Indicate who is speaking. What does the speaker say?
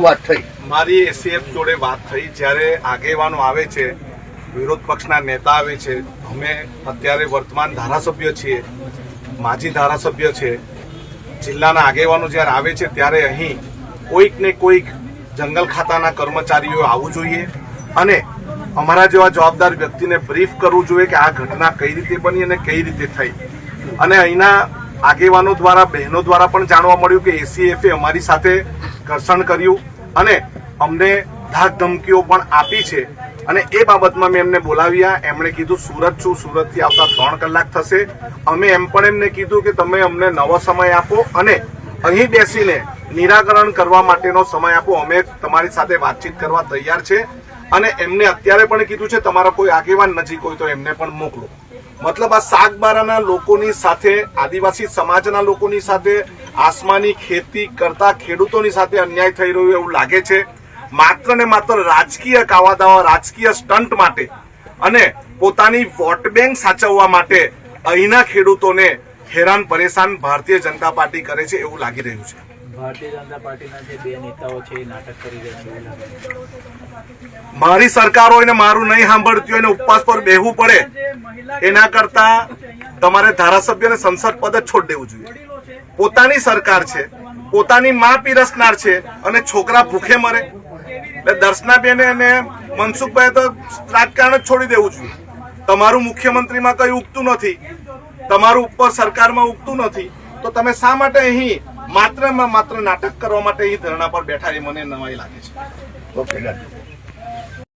Speaker 1: શું વાત થઈ?
Speaker 2: મારી એસીએફ જોડે વાત થઈ. જ્યારે આગેવાનો આવે છે, વિરોધ પક્ષના નેતા આવે છે, અમે અત્યારે વર્તમાન ધારાસભ્ય છીએ, માજી ધારાસભ્ય છે, જિલ્લાના આગેવાનો જ્યારે આવે છે ત્યારે અહીં કોઈક ને કોઈક જંગલ ખાતાના કર્મચારીઓ આવવું જોઈએ અને અમારા જેવા જવાબદાર વ્યક્તિને બ્રીફ કરવું જોઈએ કે આ ઘટના કઈ રીતે બની અને કઈ રીતે થઈ. અને અહીંના આગેવાનો દ્વારા, બહેનો દ્વારા પણ જાણવા મળ્યું કે એસીએફે અમારી સાથે ઘર્ષણ કર્યું અને અમને ધાક ધમકીઓ પણ આપી છે. અને એ બાબતમાં મેં એમને બોલાવ્યા. એમણે કીધું સુરત છું, સુરતથી આવતા 3 કલાક થશે. અમે એમ પણ એમને કીધું કે તમે અમને નવો સમય આપો અને અહીં બેસીને નિરાકરણ કરવા માટેનો સમય આપો. અમે તમારી સાથે વાતચીત કરવા તૈયાર છે. અને એમને અત્યારે પણ કીધું છે તમારા કોઈ આગેવાન નજીક હોય તો એમને પણ મોકલો. મતલબ આ સાગબારાના લોકોની સાથે, આદિવાસી સમાજના લોકોની સાથે, આસમાની ખેતી કરતા ખેડૂતોની સાથે અન્યાય થઈ રહ્યો એવું લાગે છે. માત્ર ને માત્ર રાજકીય કાવાદાવા, રાજકીય સ્ટન્ટ માટે અને પોતાની વોટ બેંક સાચવવા માટે અહીંના ખેડૂતોને હેરાન પરેશાન ભારતીય જનતા પાર્ટી કરે છે એવું લાગી રહ્યું છે.
Speaker 3: ભારતીય જનતા પાર્ટીના જે 2 નેતાઓ છે એ નાટક કરી રહ્યા છે.
Speaker 2: મારી સરકાર હોય ને મારું નહીં સાંભળતી હોય ને ઉપવાસ પર બેહવું પડે એના કરતા તમારે ધારાસભ્યને સંસદ પદ જ છોડી દેવું જોઈએ. પોતાની સરકાર છે, પોતાની માં પીરસનાર છે અને છોકરા ભૂખે મરે. એટલે દર્શનાબેન અને મનસુખભાઈ તો રાજકારણ જ છોડી દેવું જોઈએ. તમારું મુખ્યમંત્રીમાં કઈ ઉગતું નથી, તમારું ઉપર સરકારમાં ઉગતું નથી, તો તમે શા માટે અહીં માત્ર નાટક કરવા માટે અહીં ધરણા પર બેઠા એ મને નવાઈ લાગે છે.
Speaker 1: ઓકે.